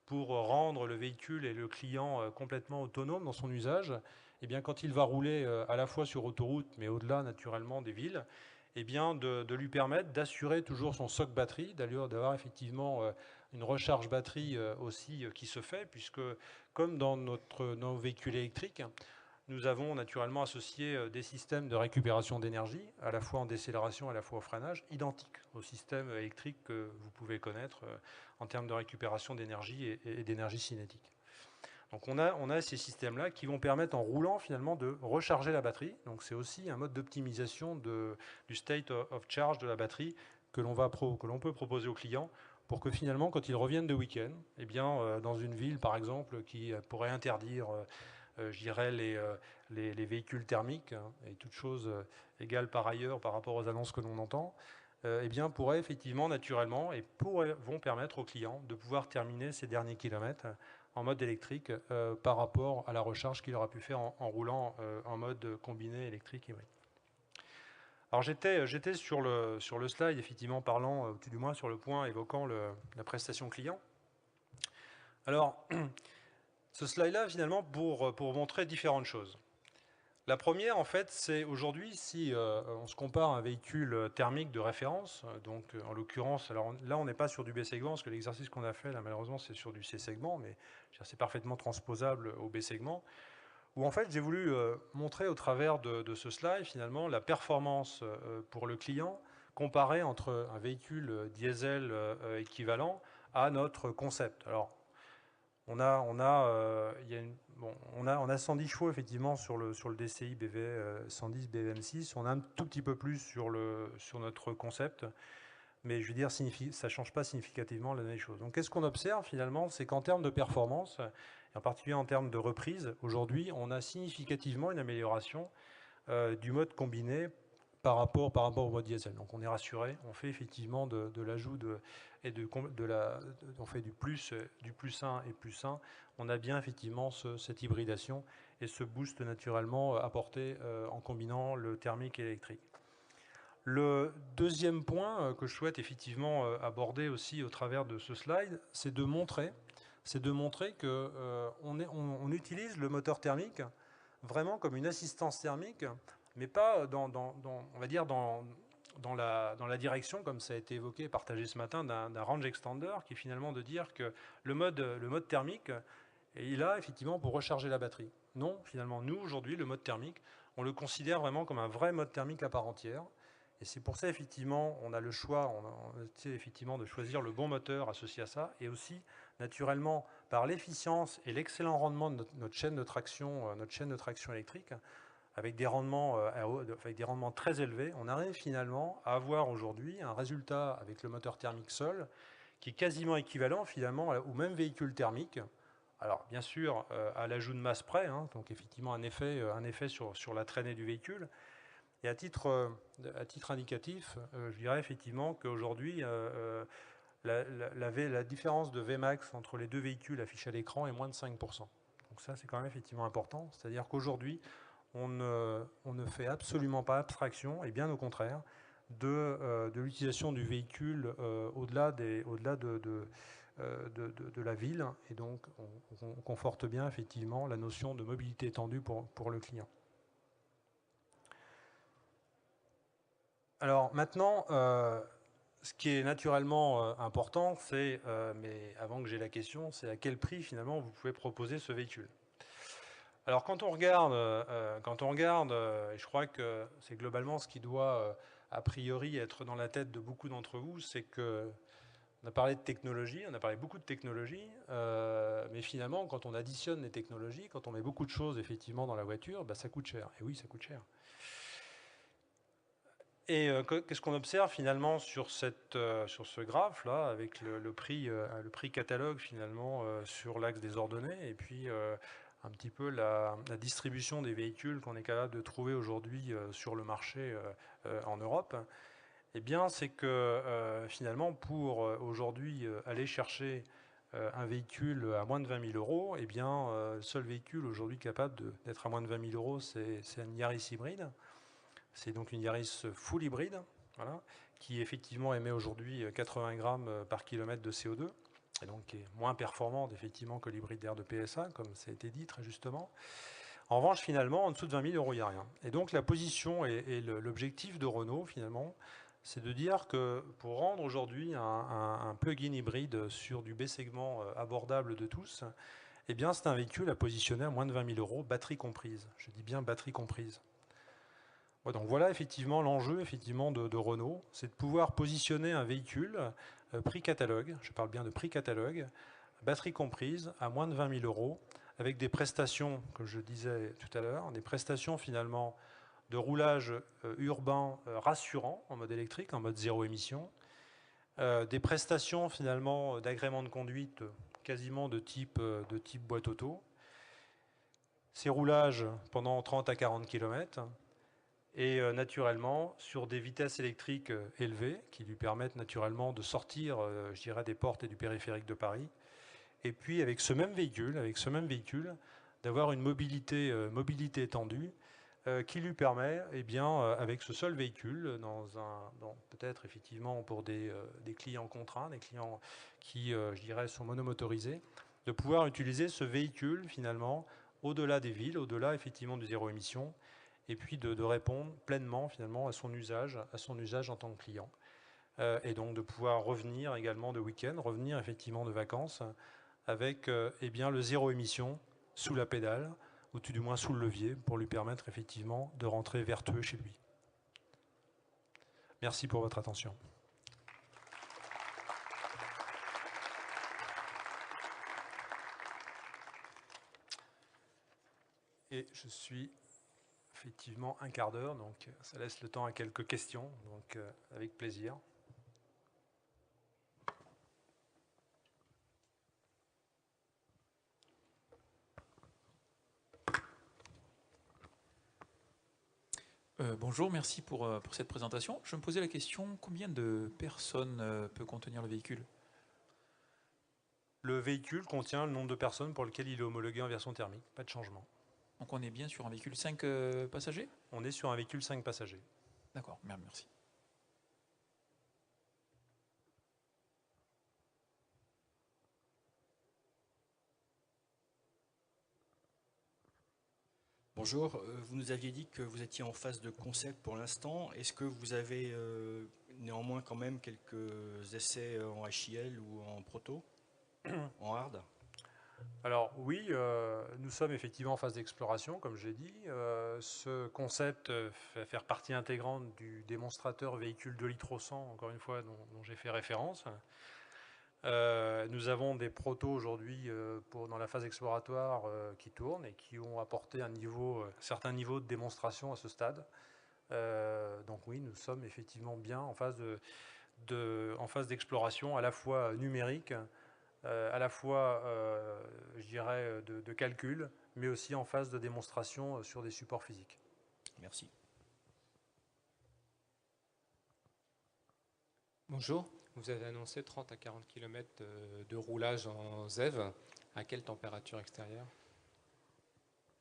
pour rendre le véhicule et le client complètement autonome dans son usage, eh bien, quand il va rouler à la fois sur autoroute, mais au-delà naturellement des villes, eh bien, de lui permettre d'assurer toujours son stock batterie, d'avoir effectivement une recharge batterie aussi qui se fait, puisque comme dans nos véhicules électriques, nous avons naturellement associé des systèmes de récupération d'énergie, à la fois en décélération, à la fois au freinage, identiques au système électrique que vous pouvez connaître en termes de récupération d'énergie et d'énergie cinétique. Donc on a ces systèmes-là qui vont permettre en roulant finalement de recharger la batterie. Donc c'est aussi un mode d'optimisation du state of charge de la batterie que l'on peut proposer aux clients pour que finalement quand ils reviennent de week-end, eh bien, dans une ville par exemple qui pourrait interdire je dirais, les véhicules thermiques, hein, et toutes choses égales par ailleurs par rapport aux annonces que l'on entend, eh bien, pourraient effectivement, naturellement, vont permettre aux clients de pouvoir terminer ces derniers kilomètres en mode électrique par rapport à la recharge qu'il aura pu faire en roulant en mode combiné électrique hybride. Alors j'étais sur le slide, effectivement, parlant, tout du moins sur le point évoquant la prestation client. Alors, ce slide-là, finalement, pour montrer différentes choses. La première, en fait, c'est aujourd'hui, si on se compare à un véhicule thermique de référence, donc en l'occurrence, alors là, on n'est pas sur du B-segment, parce que l'exercice qu'on a fait, là, malheureusement, c'est sur du C-segment, mais c'est parfaitement transposable au B-segment, où en fait, j'ai voulu montrer au travers de ce slide, finalement, la performance pour le client, comparée entre un véhicule diesel équivalent à notre concept. Alors, on a 110 chevaux effectivement sur le DCI BV 110 BVM6. On a un tout petit peu plus sur notre concept, mais je veux dire, ça ne change pas significativement la même chose. Donc qu'est-ce qu'on observe finalement? C'est qu'en termes de performance, et en particulier en termes de reprise, aujourd'hui, on a significativement une amélioration du mode combiné par rapport au mode diesel. Donc on est rassuré, on fait effectivement de l'ajout on fait du plus 1 et plus 1, on a bien effectivement cette hybridation et ce boost naturellement apporté en combinant le thermique et l'électrique. Le deuxième point que je souhaite effectivement aborder aussi au travers de ce slide, c'est de montrer qu'on utilise le moteur thermique vraiment comme une assistance thermique, mais pas on va dire dans la direction, comme ça a été évoqué et partagé ce matin, d'un range extender, qui est finalement de dire que le mode thermique est là effectivement pour recharger la batterie. Non, finalement, nous, aujourd'hui, le mode thermique, on le considère vraiment comme un vrai mode thermique à part entière. Et c'est pour ça, effectivement, on a le choix, effectivement, de choisir le bon moteur associé à ça, et aussi, naturellement, par l'efficience et l'excellent rendement de notre chaîne de traction électrique, avec des rendements très élevés, on arrive finalement à avoir aujourd'hui un résultat avec le moteur thermique seul qui est quasiment équivalent finalement au même véhicule thermique. Alors bien sûr à l'ajout de masse près, hein, donc effectivement un effet sur la traînée du véhicule, Et à titre indicatif, je dirais effectivement qu'aujourd'hui, la différence de Vmax entre les deux véhicules affichés à l'écran est moins de 5%. Donc ça, c'est quand même effectivement important. C'est-à-dire qu'aujourd'hui, on ne fait absolument pas abstraction, et bien au contraire, de l'utilisation du véhicule au-delà de la ville. Et donc, on conforte bien effectivement la notion de mobilité étendue pour le client. Alors maintenant, ce qui est naturellement important, c'est, mais avant que j'ai la question, c'est à quel prix finalement vous pouvez proposer ce véhicule. Alors quand on regarde, et je crois que c'est globalement ce qui doit a priori être dans la tête de beaucoup d'entre vous, c'est que on a parlé de technologie, on a parlé beaucoup de technologie, mais finalement quand on additionne les technologies, quand on met beaucoup de choses effectivement dans la voiture, bah, ça coûte cher. Et oui, ça coûte cher. Et qu'est-ce qu'on observe finalement sur ce graphe-là, avec le prix catalogue finalement sur l'axe des ordonnées, et puis un petit peu la distribution des véhicules qu'on est capable de trouver aujourd'hui sur le marché en Europe, eh bien c'est que finalement pour aujourd'hui aller chercher un véhicule à moins de 20 000 euros, eh bien le seul véhicule aujourd'hui capable d'être à moins de 20 000 euros, c'est un Yaris hybride. C'est donc une Yaris full hybride, voilà, qui effectivement émet aujourd'hui 80 grammes par kilomètre de CO2, et donc qui est moins performante effectivement que l'hybride d'air de PSA, comme ça a été dit très justement. En revanche, finalement, en dessous de 20 000 euros, il n'y a rien. Et donc la position et l'objectif de Renault, finalement, c'est de dire que pour rendre aujourd'hui un plug-in hybride sur du B-segment abordable de tous, eh bien c'est un véhicule à positionner à moins de 20 000 euros, batterie comprise. Je dis bien batterie comprise. Ouais, donc voilà effectivement l'enjeu effectivement de Renault, c'est de pouvoir positionner un véhicule prix catalogue, je parle bien de prix catalogue, batterie comprise, à moins de 20 000 euros, avec des prestations, comme je disais tout à l'heure, des prestations finalement de roulage urbain rassurant en mode électrique, en mode zéro émission, des prestations finalement d'agrément de conduite quasiment de type boîte auto, ces roulages pendant 30 à 40 km, et naturellement sur des vitesses électriques élevées qui lui permettent naturellement de sortir, je dirais, des portes et du périphérique de Paris. Et puis avec ce même véhicule, d'avoir une mobilité étendue qui lui permet, eh bien, avec ce seul véhicule, peut-être effectivement pour des clients contraints, des clients qui, je dirais, sont monomotorisés, de pouvoir utiliser ce véhicule finalement au-delà des villes, au-delà effectivement du zéro émission, et puis de répondre pleinement finalement à son usage en tant que client. Et donc de pouvoir revenir également de week-end, revenir effectivement de vacances avec eh bien, le zéro émission sous la pédale, ou tout du moins sous le levier, pour lui permettre effectivement de rentrer vertueux chez lui. Merci pour votre attention. Et je suis effectivement un quart d'heure, donc ça laisse le temps à quelques questions, donc avec plaisir. Bonjour, merci pour cette présentation. Je me posais la question, combien de personnes peut contenir le véhicule? Le véhicule contient le nombre de personnes pour lequel il est homologué en version thermique, pas de changement. Donc on est bien sur un véhicule 5 passagers? On est sur un véhicule 5 passagers. D'accord, merci. Bonjour, vous nous aviez dit que vous étiez en phase de concept pour l'instant. Est-ce que vous avez néanmoins quand même quelques essais en HIL ou en proto, en hard? Alors oui, nous sommes effectivement en phase d'exploration, comme j'ai dit. Ce concept fait faire partie intégrante du démonstrateur véhicule 2 litres au 100, encore une fois, dont j'ai fait référence. Nous avons des protos aujourd'hui dans la phase exploratoire qui tournent et qui ont apporté un certain niveau de démonstration à ce stade. Donc oui, nous sommes effectivement bien en phase d'exploration à la fois numérique, à la fois, je dirais, de calcul, mais aussi en phase de démonstration sur des supports physiques. Merci. Bonjour, vous avez annoncé 30 à 40 km de roulage en ZEV. À quelle température extérieure?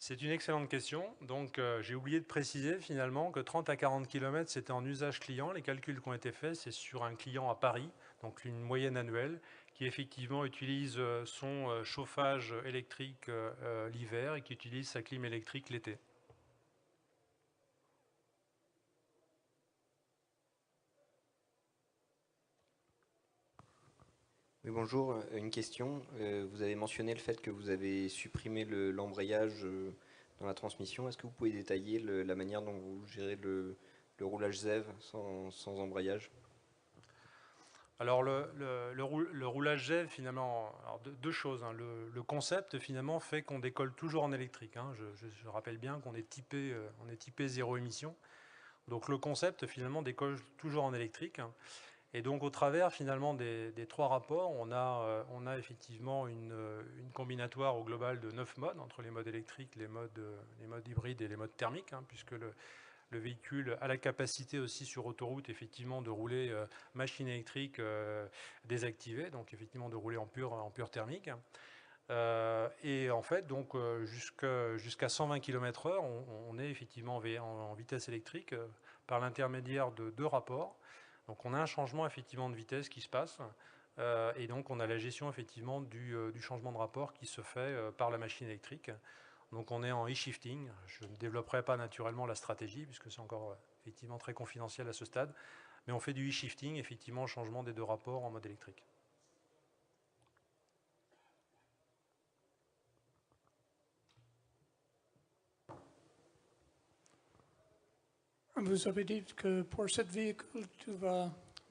C'est une excellente question. Donc, j'ai oublié de préciser finalement que 30 à 40 km, c'était en usage client. Les calculs qui ont été faits, c'est sur un client à Paris, donc une moyenne annuelle, qui effectivement utilise son chauffage électrique l'hiver et qui utilise sa clim électrique l'été. Oui, bonjour, une question. Vous avez mentionné le fait que vous avez supprimé l'embrayage dans la transmission. Est-ce que vous pouvez détailler la manière dont vous gérez le roulage ZEV sans embrayage? Alors le roulage ZEV, finalement, alors deux choses, hein. Le concept finalement fait qu'on décolle toujours en électrique, hein. Je rappelle bien qu'on est typé zéro émission. Donc le concept finalement décolle toujours en électrique. Et donc au travers finalement des trois rapports, on a effectivement une combinatoire au global de 9 modes, entre les modes électriques, les modes hybrides et les modes thermiques, hein, puisque le véhicule a la capacité aussi sur autoroute effectivement de rouler machine électrique désactivée, donc effectivement de rouler en pur thermique. Et en fait, donc jusqu'à 120 km/h, on est effectivement en vitesse électrique par l'intermédiaire de deux rapports. Donc on a un changement effectivement de vitesse qui se passe, et donc on a la gestion effectivement du changement de rapport qui se fait par la machine électrique. Donc on est en e-shifting. Je ne développerai pas naturellement la stratégie puisque c'est encore effectivement très confidentiel à ce stade, mais on fait du e-shifting, effectivement, changement des deux rapports en mode électrique. Vous avez dit que pour ce véhicule,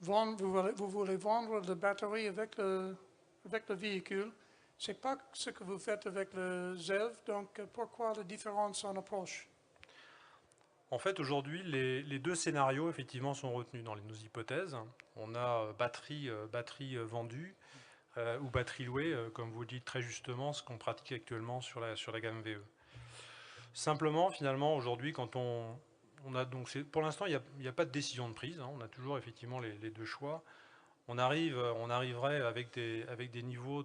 vous voulez vendre la batterie avec le véhicule. Ce n'est pas ce que vous faites avec le ZEV, donc pourquoi la différence en approche? En fait, aujourd'hui, les deux scénarios effectivement sont retenus dans nos hypothèses. On a batterie vendue ou batterie louée, comme vous dites très justement, ce qu'on pratique actuellement sur la gamme VE. Simplement, finalement, aujourd'hui, quand on a donc, pour l'instant, il n'y a pas de décision de prise, hein. On a toujours effectivement les deux choix. On arriverait avec des niveaux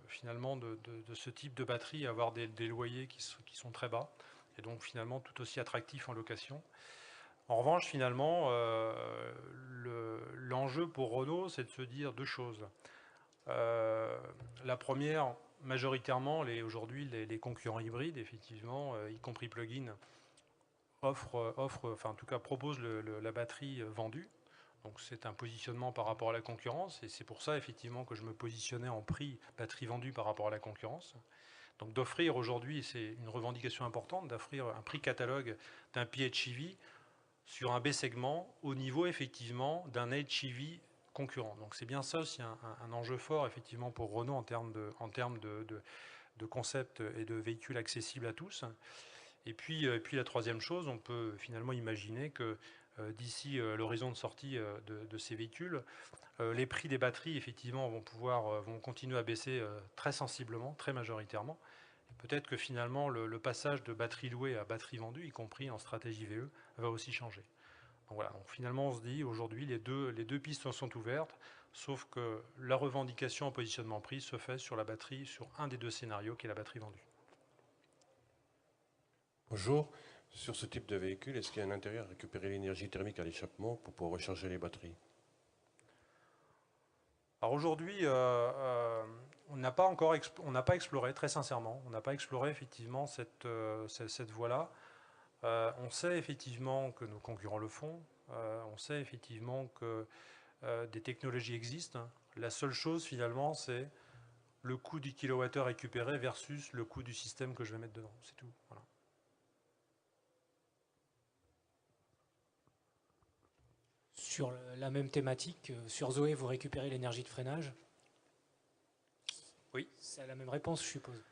finalement de ce type de batterie à avoir des loyers qui sont très bas et donc finalement tout aussi attractifs en location. En revanche, finalement, l'enjeu pour Renault, c'est de se dire deux choses. La première, majoritairement, aujourd'hui, les concurrents hybrides, effectivement, y compris plug-in, enfin en tout cas proposent la batterie vendue. Donc c'est un positionnement par rapport à la concurrence, et c'est pour ça effectivement que je me positionnais en prix batterie vendue par rapport à la concurrence. Donc d'offrir aujourd'hui, c'est une revendication importante, d'offrir un prix catalogue d'un PHEV sur un B-segment au niveau effectivement d'un HEV concurrent. Donc c'est bien ça aussi un enjeu fort effectivement pour Renault en termes de concept et de véhicules accessibles à tous. Et puis la troisième chose, on peut finalement imaginer que d'ici l'horizon de sortie de ces véhicules, les prix des batteries effectivement vont continuer à baisser très sensiblement, très majoritairement. Peut-être que finalement le passage de batterie louée à batterie vendue, y compris en stratégie VE, va aussi changer. Donc voilà, donc finalement on se dit aujourd'hui les deux pistes sont ouvertes, sauf que la revendication en positionnement prix se fait sur la batterie, sur un des deux scénarios qui est la batterie vendue. Bonjour. Sur ce type de véhicule, est-ce qu'il y a un intérêt à récupérer l'énergie thermique à l'échappement pour pouvoir recharger les batteries? Alors aujourd'hui, on n'a pas exploré, très sincèrement, on n'a pas exploré effectivement cette voie-là. On sait effectivement que nos concurrents le font, on sait effectivement que des technologies existent. La seule chose finalement, c'est le coût du kilowattheure récupéré versus le coût du système que je vais mettre dedans, c'est tout. Voilà. Sur la même thématique, sur Zoé, vous récupérez l'énergie de freinage? Oui. C'est la même réponse, je suppose.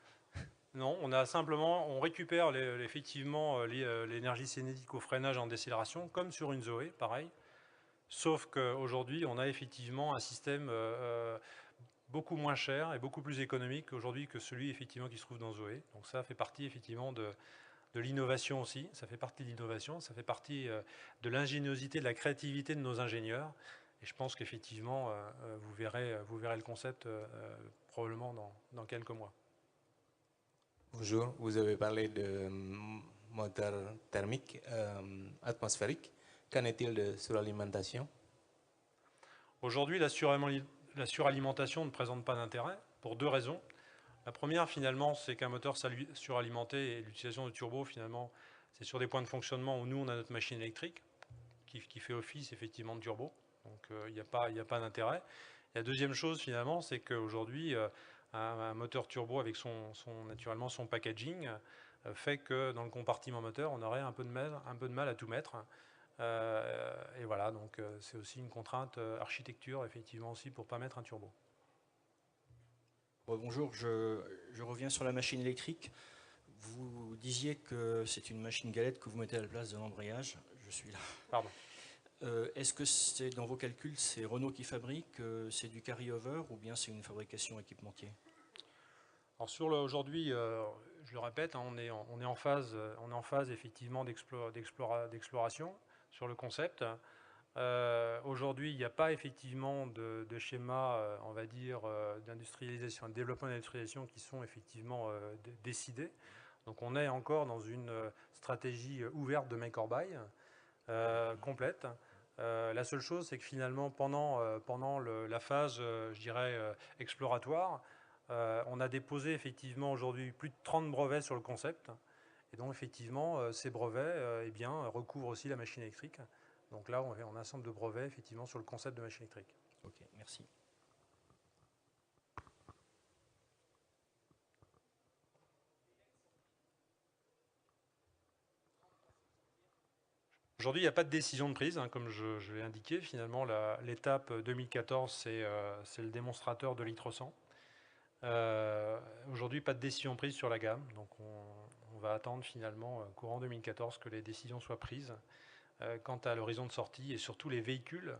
Non, on récupère effectivement l'énergie cinétique au freinage en décélération, comme sur une Zoé, pareil. Sauf qu'aujourd'hui, on a effectivement un système beaucoup moins cher et beaucoup plus économique aujourd'hui que celui effectivement qui se trouve dans Zoé. Donc ça fait partie effectivement de l'innovation aussi, ça fait partie de l'innovation, ça fait partie de l'ingéniosité, de la créativité de nos ingénieurs. Et je pense qu'effectivement, vous verrez le concept probablement dans quelques mois. Bonjour, vous avez parlé de moteur thermique atmosphérique. Qu'en est-il de suralimentation? Aujourd'hui, la suralimentation ne présente pas d'intérêt pour deux raisons. La première, finalement, c'est qu'un moteur suralimenté et l'utilisation de turbo, finalement, c'est sur des points de fonctionnement où nous, on a notre machine électrique qui fait office, effectivement, de turbo. Donc, il n'y a pas d'intérêt. La deuxième chose, finalement, c'est qu'aujourd'hui, un moteur turbo avec naturellement son packaging fait que dans le compartiment moteur, on aurait un peu de mal à tout mettre. Et voilà, donc c'est aussi une contrainte architecture, effectivement, aussi pour ne pas mettre un turbo. Bonjour, je reviens sur la machine électrique. Vous disiez que c'est une machine galette que vous mettez à la place de l'embrayage. Je suis là. Pardon. Est-ce que c'est dans vos calculs, c'est Renault qui fabrique, c'est du carry-over ou bien c'est une fabrication équipementier? Alors aujourd'hui, je le répète, hein, on est en phase effectivement d'exploration sur le concept. Aujourd'hui, il n'y a pas effectivement de schéma, on va dire, d'industrialisation, de développement d'industrialisation qui sont effectivement décidés. Donc on est encore dans une stratégie ouverte de make or buy complète. La seule chose, c'est que finalement, pendant la phase, je dirais, exploratoire, on a déposé effectivement aujourd'hui plus de 30 brevets sur le concept. Et donc effectivement, ces brevets recouvrent aussi la machine électrique. Donc là, on a un ensemble de brevets effectivement sur le concept de machine électrique. Ok, merci. Aujourd'hui, il n'y a pas de décision de prise, hein, comme je l'ai indiqué. Finalement, l'étape 2014, c'est le démonstrateur de l'I300. Aujourd'hui, pas de décision prise sur la gamme. Donc, on va attendre finalement, courant 2014, que les décisions soient prises quant à l'horizon de sortie et surtout les véhicules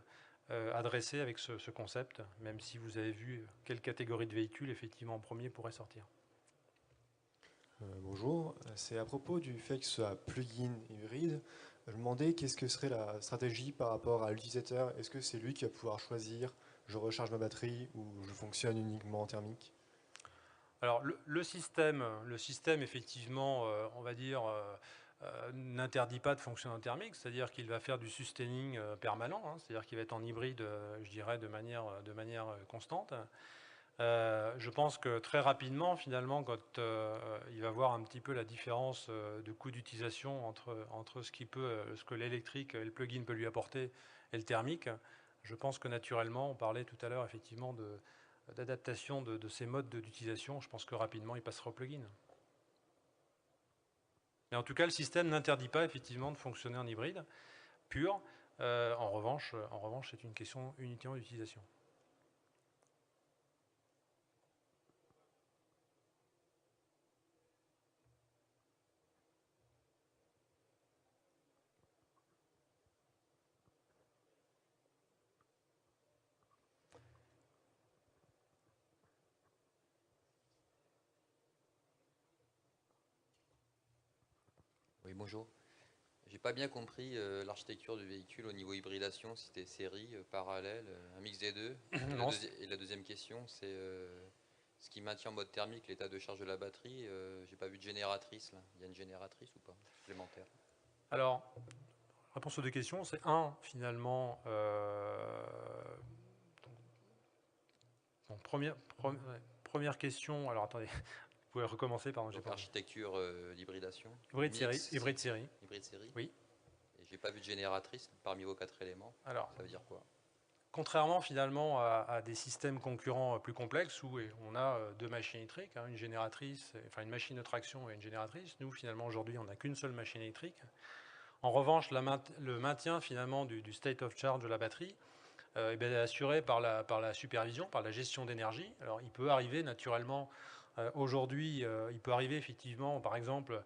adressés avec ce concept, même si vous avez vu quelle catégorie de véhicules, effectivement, en premier pourrait sortir. Bonjour, c'est à propos du fait que ce soit plug-in hybride. Je me demandais qu'est-ce que serait la stratégie par rapport à l'utilisateur. Est-ce que c'est lui qui va pouvoir choisir, je recharge ma batterie ou je fonctionne uniquement en thermique? Alors le système effectivement, on va dire, n'interdit pas de fonctionner en thermique, c'est-à-dire qu'il va faire du sustaining permanent, hein, c'est-à-dire qu'il va être en hybride, je dirais, de manière constante. Je pense que très rapidement, finalement, quand il va voir un petit peu la différence de coût d'utilisation entre ce que l'électrique et le plug-in peut lui apporter et le thermique, je pense que naturellement, on parlait tout à l'heure effectivement d'adaptation de ces modes d'utilisation, je pense que rapidement, il passera au plug-in. Mais en tout cas, le système n'interdit pas effectivement de fonctionner en hybride pur. En revanche, c'est une question uniquement d'utilisation. Oui, bonjour. J'ai pas bien compris l'architecture du véhicule au niveau hybridation, si c'était série, parallèle, un mix des deux. Et la deuxième question, c'est ce qui maintient en mode thermique l'état de charge de la batterie. J'ai pas vu de génératrice là. Il y a une génératrice ou pas supplémentaire? Alors, réponse aux deux questions, c'est finalement, première question, alors attendez, vous pouvez recommencer, pardon. Donc architecture d'hybridation. Hybride série. Hybride série. Oui. Et j'ai pas vu de génératrice parmi vos 4 éléments. Alors, ça veut dire quoi? Contrairement finalement à des systèmes concurrents plus complexes où on a deux machines électriques, hein, une génératrice, enfin une machine de traction et une génératrice, nous finalement aujourd'hui on n'a qu'une seule machine électrique. En revanche, le maintien finalement du state of charge de la batterie est assuré par la supervision, par la gestion d'énergie. Alors il peut arriver naturellement, aujourd'hui, il peut arriver effectivement, par exemple,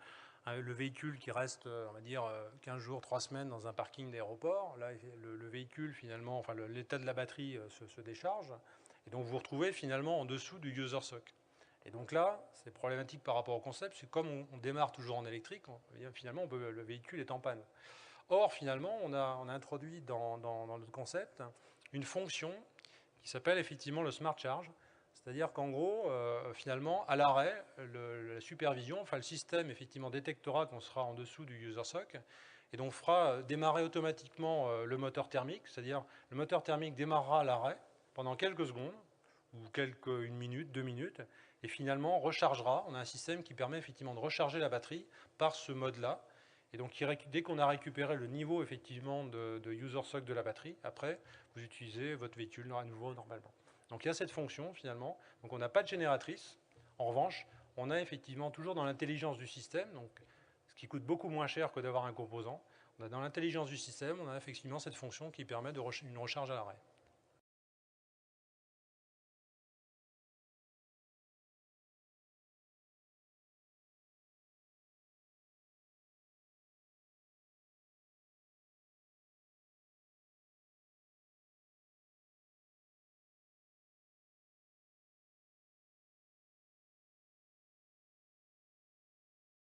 le véhicule qui reste, on va dire, 15 jours, 3 semaines dans un parking d'aéroport. Là, le véhicule, finalement, enfin l'état de la batterie se décharge. Et donc vous vous retrouvez finalement en dessous du user sock. Et donc là, c'est problématique par rapport au concept, c'est comme on démarre toujours en électrique, finalement le véhicule est en panne. Or, finalement, on a introduit dans notre concept une fonction qui s'appelle effectivement le Smart Charge. C'est-à-dire qu'en gros, finalement, à l'arrêt, la supervision, enfin le système effectivement détectera qu'on sera en dessous du user SOC et donc fera démarrer automatiquement le moteur thermique, c'est-à-dire le moteur thermique démarrera à l'arrêt pendant quelques secondes, ou une minute, 2 minutes, et finalement rechargera. On a un système qui permet effectivement de recharger la batterie par ce mode-là. Et donc dès qu'on a récupéré le niveau effectivement de user SOC de la batterie, après vous utilisez votre véhicule à nouveau normalement. Donc il y a cette fonction finalement. Donc on n'a pas de génératrice. En revanche, on a effectivement toujours dans l'intelligence du système, donc, ce qui coûte beaucoup moins cher que d'avoir un composant. On a dans l'intelligence du système, on a effectivement cette fonction qui permet une recharge à l'arrêt.